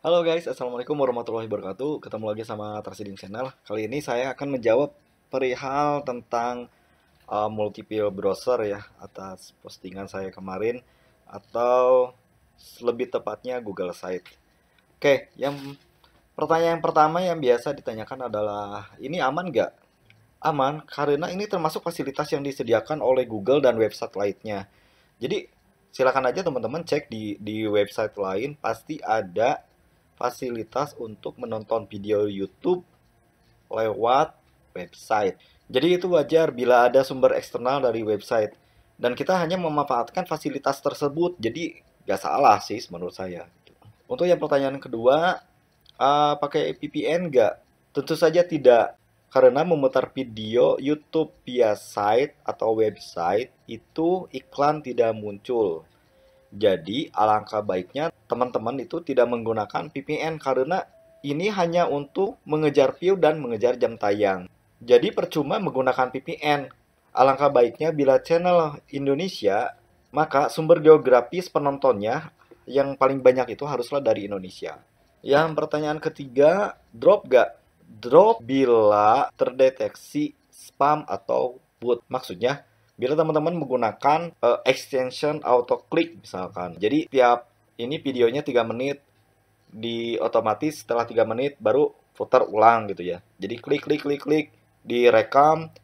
Halo guys, Assalamualaikum warahmatullahi wabarakatuh. Ketemu lagi sama Trading Channel. Kali ini saya akan menjawab perihal tentang multiple browser ya atas postingan saya kemarin atau lebih tepatnya Google Site. Oke, pertanyaan pertama yang biasa ditanyakan adalah ini aman nggak? Aman karena ini termasuk fasilitas yang disediakan oleh Google dan website lainnya. Jadi silakan aja teman-teman cek di website lain pasti ada fasilitas untuk menonton video YouTube lewat website. Jadi itu wajar bila ada sumber eksternal dari website dan kita hanya memanfaatkan fasilitas tersebut. Jadi gak salah sih menurut saya. Untuk yang pertanyaan kedua, pakai VPN nggak? Tentu saja tidak. Karena memutar video YouTube via site atau website itu iklan tidak muncul. Jadi alangkah baiknya teman-teman itu tidak menggunakan VPN karena ini hanya untuk mengejar view dan mengejar jam tayang. Jadi percuma menggunakan VPN. Alangkah baiknya bila channel Indonesia, maka sumber geografis penontonnya yang paling banyak itu haruslah dari Indonesia. Yang pertanyaan ketiga, drop gak? Drop bila terdeteksi spam atau bot. Maksudnya, bila teman-teman menggunakan extension auto click misalkan. Jadi tiap ini videonya 3 menit, di otomatis setelah 3 menit baru putar ulang gitu ya. Jadi klik klik klik klik, direkam,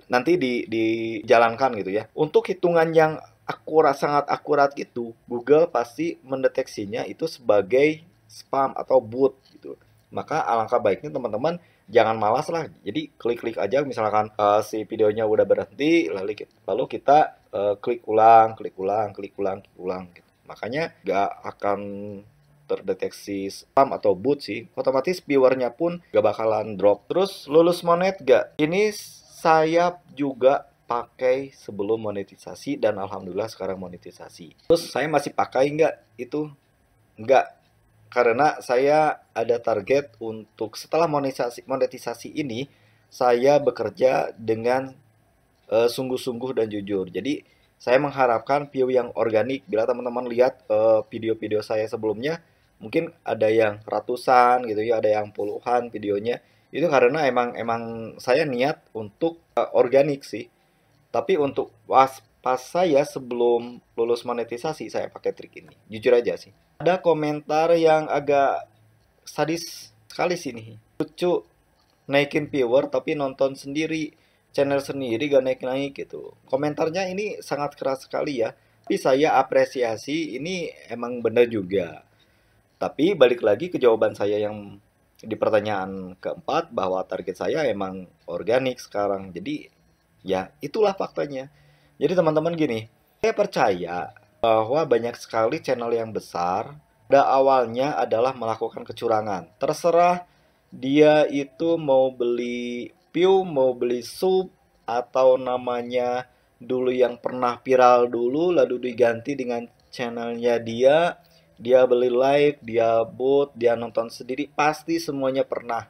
nanti dijalankan gitu ya. Untuk hitungan yang akurat, sangat akurat gitu, Google pasti mendeteksinya itu sebagai spam atau bot gitu. Maka alangkah baiknya teman-teman jangan malas lah. Jadi klik-klik aja misalkan si videonya udah berhenti lalu kita klik ulang, klik ulang, klik ulang, klik ulang gitu. Makanya gak akan terdeteksi spam atau bot sih. Otomatis viewernya pun gak bakalan drop. Terus lulus monet gak? Ini saya juga pakai sebelum monetisasi dan alhamdulillah sekarang monetisasi. Terus saya masih pakai nggak itu? Nggak, karena saya ada target untuk setelah monetisasi ini saya bekerja dengan sungguh-sungguh dan jujur. Jadi saya mengharapkan view yang organik. Bila teman-teman lihat video-video saya sebelumnya, mungkin ada yang ratusan gitu ya, ada yang puluhan videonya. Itu karena emang emang saya niat untuk organik sih. Tapi untuk pas saya sebelum lulus monetisasi saya pakai trik ini. Jujur aja sih. Ada komentar yang agak sadis sekali sini. Lucu, naikin viewer tapi nonton sendiri, channel sendiri gak naik-naik gitu. Komentarnya ini sangat keras sekali ya. Tapi saya apresiasi ini emang benar juga. Tapi balik lagi ke jawaban saya yang di pertanyaan keempat bahwa target saya emang organik sekarang. Jadi ya itulah faktanya. Jadi teman-teman gini, saya percaya bahwa banyak sekali channel yang besar pada awalnya adalah melakukan kecurangan. Terserah dia itu mau beli view, mau beli sub, atau namanya dulu yang pernah viral dulu, lalu diganti dengan channelnya dia beli like, dia bot, dia nonton sendiri, pasti semuanya pernah.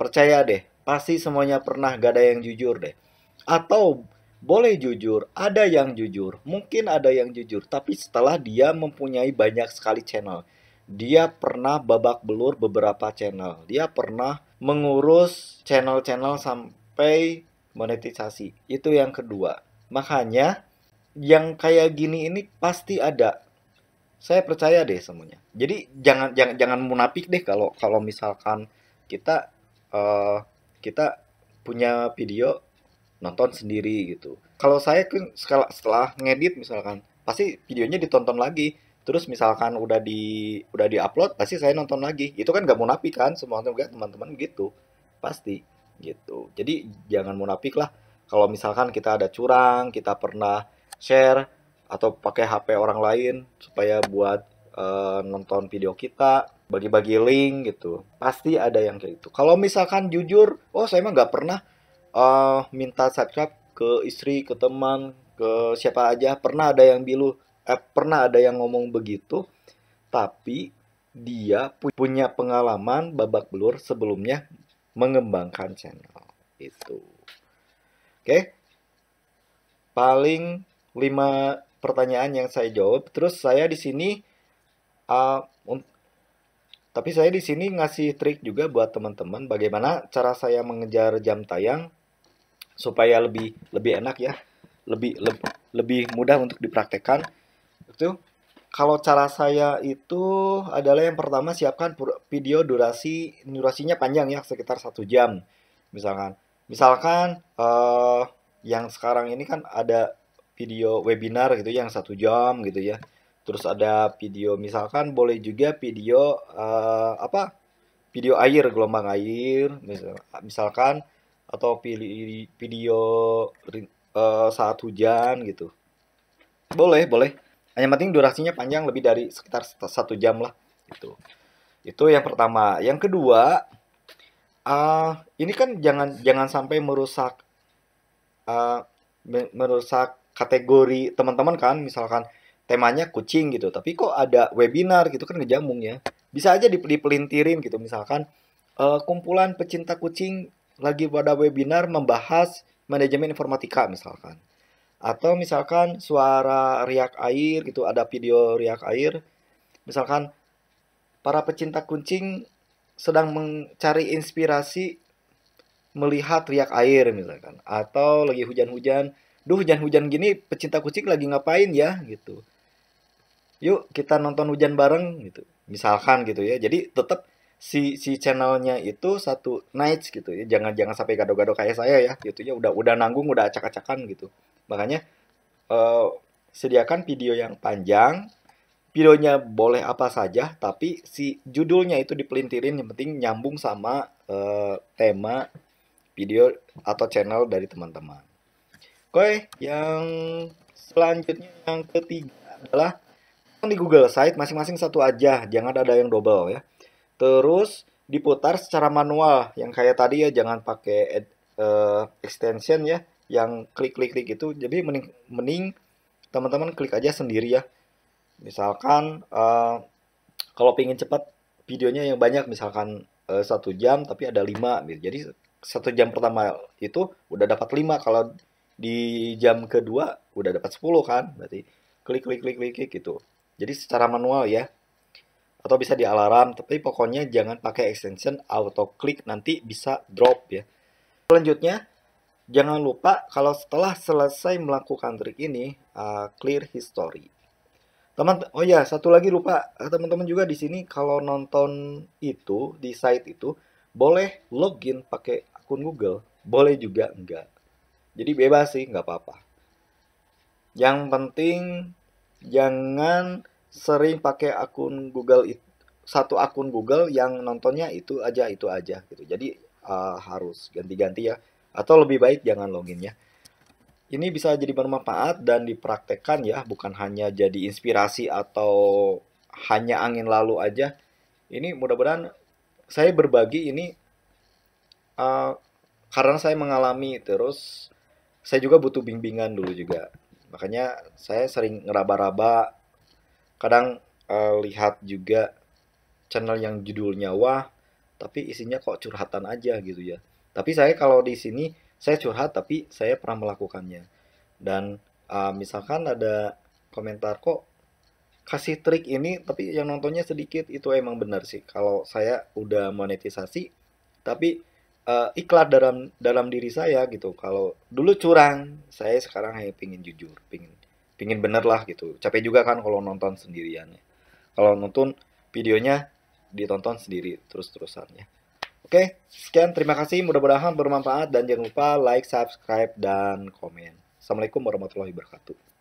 Percaya deh, pasti semuanya pernah, gak ada yang jujur deh. Atau boleh jujur, ada yang jujur, mungkin ada yang jujur, tapi setelah dia mempunyai banyak sekali channel, dia pernah babak belur beberapa channel, dia pernah mengurus channel-channel sampai monetisasi. Itu yang kedua. Makanya yang kayak gini ini pasti ada. Saya percaya deh semuanya. Jadi jangan munafik deh kalau kalau misalkan kita eh, kita punya video nonton sendiri gitu. Kalau saya kan setelah ngedit misalkan, pasti videonya ditonton lagi. Terus misalkan udah diupload, pasti saya nonton lagi. Itu kan gak munafik kan, semua teman-teman gitu. Pasti gitu. Jadi jangan munafik lah. Kalau misalkan kita ada curang, kita pernah share atau pakai HP orang lain supaya buat nonton video kita, bagi-bagi link gitu. Pasti ada yang kayak gitu. Kalau misalkan jujur, oh saya mah nggak pernah minta subscribe ke istri, ke teman, ke siapa aja. Pernah ada yang ngomong begitu, tapi dia punya pengalaman babak belur sebelumnya mengembangkan channel itu. Oke, paling 5 pertanyaan yang saya jawab. Terus saya di sini uh, Tapi saya di sini ngasih trik juga buat teman-teman bagaimana cara saya mengejar jam tayang supaya lebih lebih enak ya, lebih mudah untuk dipraktekkan. Itu kalau cara saya itu adalah yang pertama siapkan video durasinya panjang ya, sekitar 1 jam. Misalkan, misalkan yang sekarang ini kan ada video webinar gitu yang 1 jam gitu ya. Terus ada video misalkan boleh juga video apa? Video air, gelombang air, misalkan atau pilih video saat hujan gitu. Boleh, boleh. Yang penting durasinya panjang lebih dari sekitar 1 jam lah. Itu yang pertama. Yang kedua, ini kan jangan jangan sampai uh, merusak kategori teman-teman kan. Misalkan temanya kucing gitu, tapi kok ada webinar gitu kan ngejambung ya. Bisa aja dipelintirin gitu. Misalkan kumpulan pecinta kucing lagi pada webinar membahas manajemen informatika misalkan. Atau misalkan suara riak air gitu, ada video riak air. Misalkan para pecinta kucing sedang mencari inspirasi melihat riak air misalkan. Atau lagi hujan-hujan, duh hujan-hujan gini pecinta kucing lagi ngapain ya gitu. Yuk kita nonton hujan bareng gitu. Misalkan gitu ya. Jadi tetap si channelnya itu satu nights gitu ya. Jangan sampai gado-gado kayak saya ya gitu ya. Udah nanggung, udah acak-acakan gitu. Makanya eh, sediakan video yang panjang. Videonya boleh apa saja, tapi si judulnya itu dipelintirin, yang penting nyambung sama tema video atau channel dari teman-teman. Oke, yang selanjutnya yang ketiga adalah di Google Site masing-masing satu aja, jangan ada yang double ya. Terus diputar secara manual, yang kayak tadi ya, jangan pakai extension ya, yang klik-klik-klik itu. Jadi mending teman-teman klik aja sendiri ya. Misalkan kalau pengen cepat videonya yang banyak, misalkan 1 jam tapi ada 5 gitu. Jadi 1 jam pertama itu udah dapat 5, kalau di jam kedua udah dapat 10 kan. Berarti klik klik klik klik klik gitu. Jadi secara manual ya. Atau bisa di alarm, tapi pokoknya jangan pakai extension auto click, nanti bisa drop ya. Selanjutnya, jangan lupa kalau setelah selesai melakukan trik ini, clear history. Oh ya, satu lagi lupa, teman-teman juga di sini kalau nonton itu di site itu boleh login pakai akun Google, boleh juga enggak. Jadi bebas sih, nggak apa-apa. Yang penting jangan sering pakai akun Google itu, satu akun Google yang nontonnya itu aja gitu. Jadi harus ganti-ganti ya. Atau lebih baik jangan login ya. Ini bisa jadi bermanfaat dan dipraktekkan ya, bukan hanya jadi inspirasi atau hanya angin lalu aja. Ini mudah-mudahan saya berbagi ini uh, karena saya mengalami, terus saya juga butuh bimbingan dulu juga. Makanya saya sering ngeraba-raba, kadang lihat juga channel yang judulnya wah, tapi isinya kok curhatan aja gitu ya. Tapi saya kalau di sini saya curhat tapi saya pernah melakukannya. Dan misalkan ada komentar kok kasih trik ini tapi yang nontonnya sedikit, itu emang benar sih. Kalau saya udah monetisasi tapi iklan dalam diri saya gitu. Kalau dulu curang, saya sekarang hanya pingin jujur, pingin bener lah gitu. Capek juga kan kalau nonton sendirian ya. Kalau nonton videonya ditonton sendiri terus-terusannya. Oke, sekian, terima kasih, mudah-mudahan bermanfaat dan jangan lupa like, subscribe, dan komen. Assalamualaikum warahmatullahi wabarakatuh.